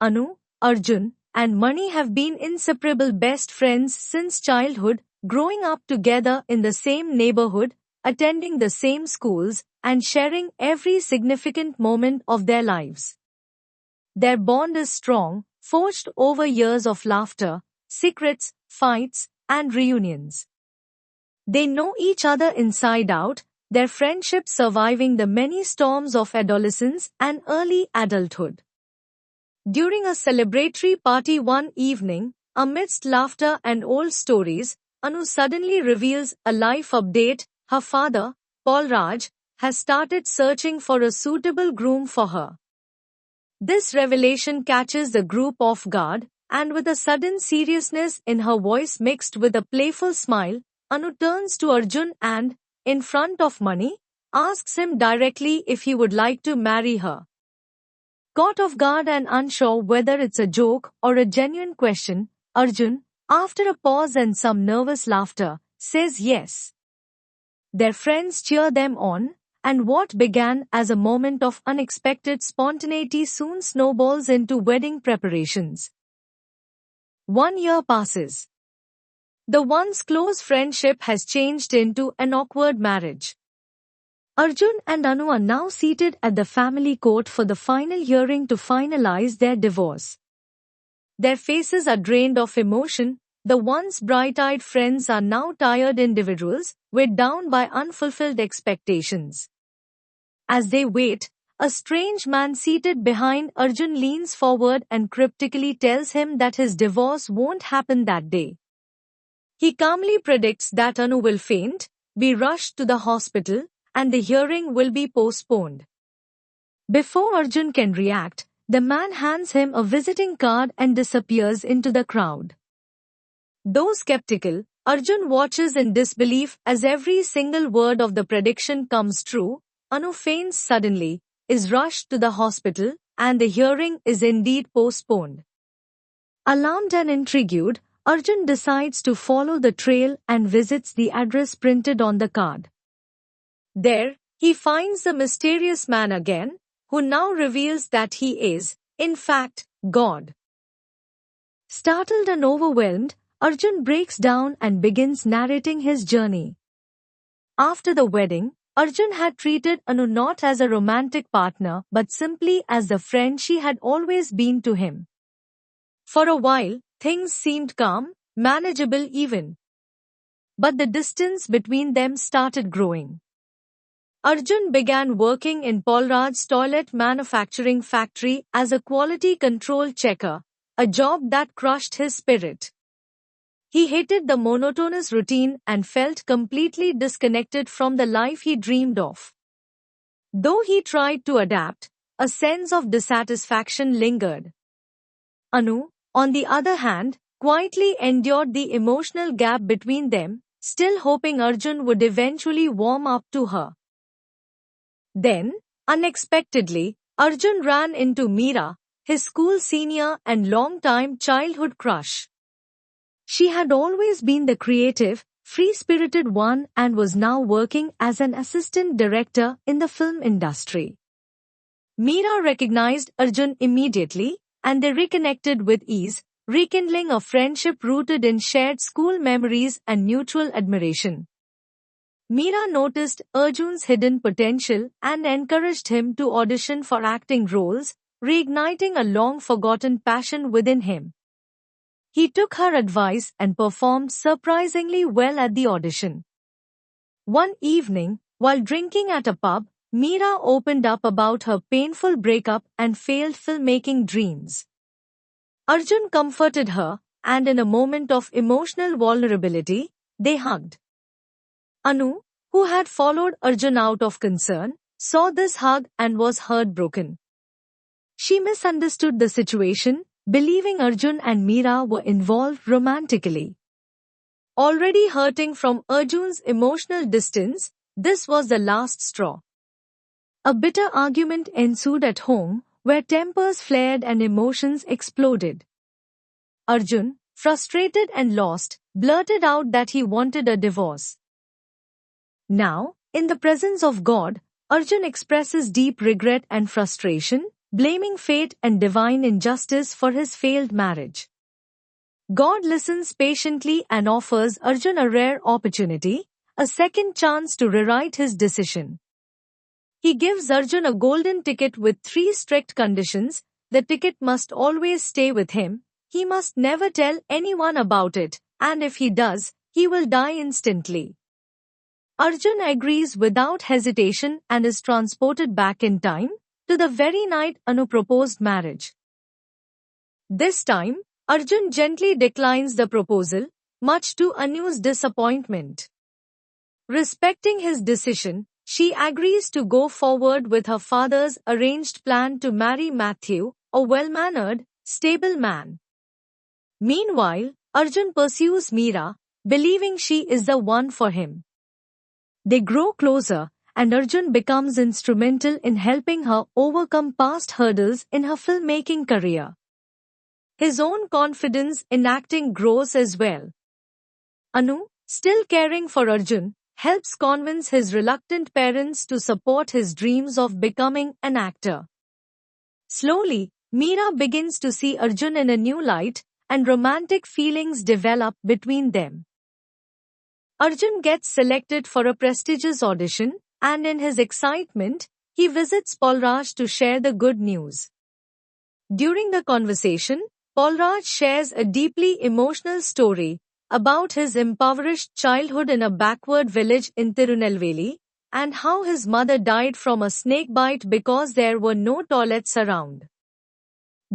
Anu, Arjun, and Mani have been inseparable best friends since childhood, growing up together in the same neighborhood, attending the same schools, and sharing every significant moment of their lives. Their bond is strong, forged over years of laughter, secrets, fights, and reunions. They know each other inside out, their friendship surviving the many storms of adolescence and early adulthood. During a celebratory party one evening, amidst laughter and old stories, Anu suddenly reveals a life update. Her father, Paul Raj, has started searching for a suitable groom for her. This revelation catches the group off guard, and with a sudden seriousness in her voice mixed with a playful smile, Anu turns to Arjun and, in front of Mani, asks him directly if he would like to marry her. Caught off guard and unsure whether it's a joke or a genuine question, Arjun, after a pause and some nervous laughter, says yes. Their friends cheer them on, and what began as a moment of unexpected spontaneity soon snowballs into wedding preparations. 1 year passes. The once close friendship has changed into an awkward marriage. Arjun and Anu are now seated at the family court for the final hearing to finalize their divorce. Their faces are drained of emotion. The once bright-eyed friends are now tired individuals, weighed down by unfulfilled expectations. As they wait, a strange man seated behind Arjun leans forward and cryptically tells him that his divorce won't happen that day. He calmly predicts that Anu will faint, be rushed to the hospital, and the hearing will be postponed. Before Arjun can react, the man hands him a visiting card and disappears into the crowd. Though skeptical, Arjun watches in disbelief as every single word of the prediction comes true. Anu faints suddenly, is rushed to the hospital, and the hearing is indeed postponed. Alarmed and intrigued, Arjun decides to follow the trail and visits the address printed on the card. There, he finds the mysterious man again, who now reveals that he is, in fact, God. Startled and overwhelmed, Arjun breaks down and begins narrating his journey. After the wedding, Arjun had treated Anu not as a romantic partner but simply as the friend she had always been to him. For a while, things seemed calm, manageable even. But the distance between them started growing. Arjun began working in Paul Raj's toilet manufacturing factory as a quality control checker, a job that crushed his spirit. He hated the monotonous routine and felt completely disconnected from the life he dreamed of. Though he tried to adapt, a sense of dissatisfaction lingered. Anu, on the other hand, quietly endured the emotional gap between them, still hoping Arjun would eventually warm up to her. Then, unexpectedly, Arjun ran into Meera, his school senior and long-time childhood crush. She had always been the creative, free-spirited one and was now working as an assistant director in the film industry. Meera recognized Arjun immediately, and they reconnected with ease, rekindling a friendship rooted in shared school memories and mutual admiration. Meera noticed Arjun's hidden potential and encouraged him to audition for acting roles, reigniting a long-forgotten passion within him. He took her advice and performed surprisingly well at the audition. One evening, while drinking at a pub, Meera opened up about her painful breakup and failed filmmaking dreams. Arjun comforted her, and in a moment of emotional vulnerability, they hugged. Anu, who had followed Arjun out of concern, saw this hug and was heartbroken. She misunderstood the situation, believing Arjun and Meera were involved romantically. Already hurting from Arjun's emotional distance, this was the last straw. A bitter argument ensued at home, where tempers flared and emotions exploded. Arjun, frustrated and lost, blurted out that he wanted a divorce. Now, in the presence of God, Arjun expresses deep regret and frustration, blaming fate and divine injustice for his failed marriage. God listens patiently and offers Arjun a rare opportunity, a second chance to rewrite his decision. He gives Arjun a golden ticket with 3 strict conditions. The ticket must always stay with him, he must never tell anyone about it, and if he does, he will die instantly. Arjun agrees without hesitation and is transported back in time, to the very night Anu proposed marriage. This time, Arjun gently declines the proposal, much to Anu's disappointment. Respecting his decision, she agrees to go forward with her father's arranged plan to marry Matthew, a well-mannered, stable man. Meanwhile, Arjun pursues Meera, believing she is the one for him. They grow closer, and Arjun becomes instrumental in helping her overcome past hurdles in her filmmaking career. His own confidence in acting grows as well. Anu, still caring for Arjun, helps convince his reluctant parents to support his dreams of becoming an actor. Slowly, Meera begins to see Arjun in a new light, and romantic feelings develop between them. Arjun gets selected for a prestigious audition, and in his excitement, he visits Paulraj to share the good news. During the conversation, Paulraj shares a deeply emotional story about his impoverished childhood in a backward village in Tirunelveli, and how his mother died from a snake bite because there were no toilets around.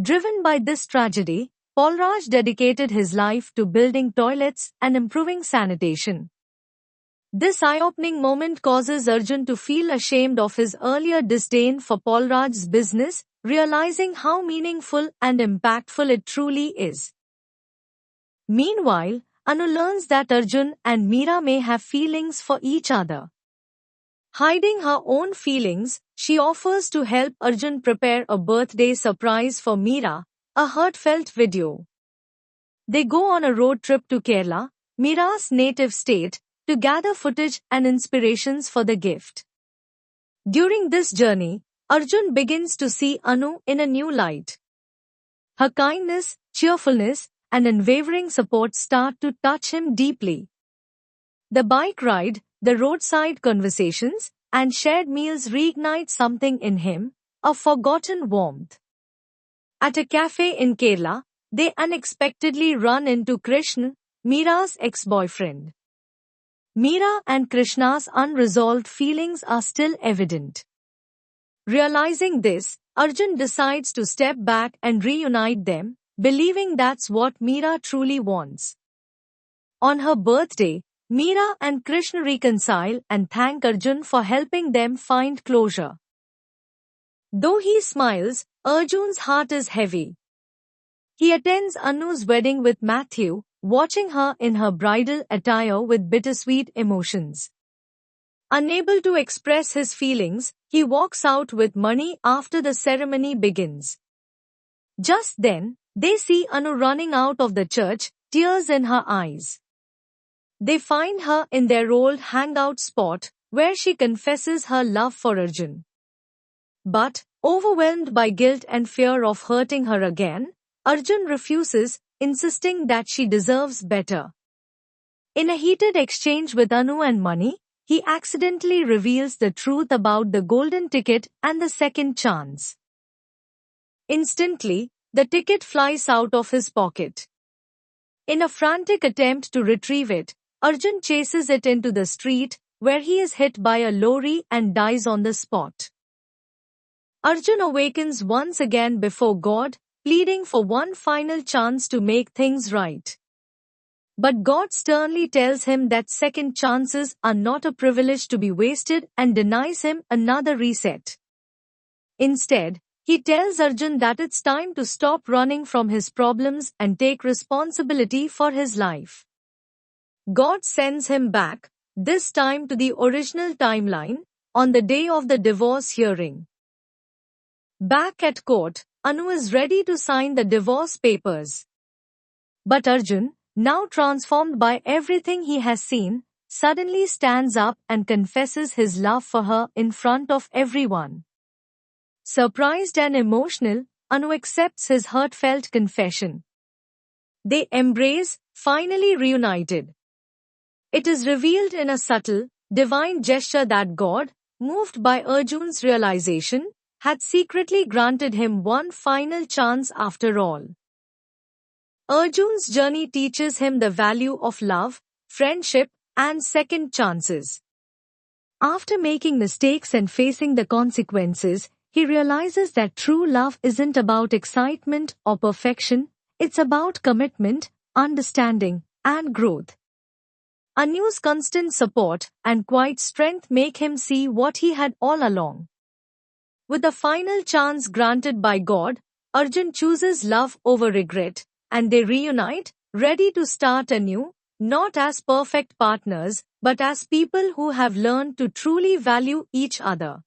Driven by this tragedy, Paulraj dedicated his life to building toilets and improving sanitation. This eye-opening moment causes Arjun to feel ashamed of his earlier disdain for Paulraj's business, realizing how meaningful and impactful it truly is. Meanwhile, Anu learns that Arjun and Meera may have feelings for each other. Hiding her own feelings, she offers to help Arjun prepare a birthday surprise for Meera, a heartfelt video. They go on a road trip to Kerala, Meera's native state, to gather footage and inspirations for the gift. During this journey, Arjun begins to see Anu in a new light. Her kindness, cheerfulness, and unwavering support start to touch him deeply. The bike ride, the roadside conversations, and shared meals reignite something in him, a forgotten warmth. At a cafe in Kerala, they unexpectedly run into Krishna, Meera's ex-boyfriend. Meera and Krishna's unresolved feelings are still evident. Realizing this, Arjun decides to step back and reunite them, believing that's what Meera truly wants. On her birthday, Meera and Krishna reconcile and thank Arjun for helping them find closure. Though he smiles, Arjun's heart is heavy. He attends Anu's wedding with Matthew, watching her in her bridal attire with bittersweet emotions. Unable to express his feelings, he walks out with Mani after the ceremony begins. Just then, they see Anu running out of the church, tears in her eyes. They find her in their old hangout spot, where she confesses her love for Arjun. But, overwhelmed by guilt and fear of hurting her again, Arjun refuses, insisting that she deserves better. In a heated exchange with Anu and Mani, he accidentally reveals the truth about the golden ticket and the second chance. Instantly, the ticket flies out of his pocket. In a frantic attempt to retrieve it, Arjun chases it into the street, where he is hit by a lorry and dies on the spot. Arjun awakens once again before God, pleading for one final chance to make things right. But God sternly tells him that second chances are not a privilege to be wasted and denies him another reset. Instead, he tells Arjun that it's time to stop running from his problems and take responsibility for his life. God sends him back, this time to the original timeline, on the day of the divorce hearing. Back at court, Anu is ready to sign the divorce papers. But Arjun, now transformed by everything he has seen, suddenly stands up and confesses his love for her in front of everyone. surprised and emotional, Anu accepts his heartfelt confession. They embrace, finally reunited. It is revealed in a subtle, divine gesture that God, moved by Arjun's realization, had secretly granted him one final chance after all. Arjun's journey teaches him the value of love, friendship, and second chances. After making mistakes and facing the consequences, he realizes that true love isn't about excitement or perfection, it's about commitment, understanding, and growth. Anu's constant support and quiet strength make him see what he had all along. With the final chance granted by God, Arjun chooses love over regret, and they reunite, ready to start anew, not as perfect partners, but as people who have learned to truly value each other.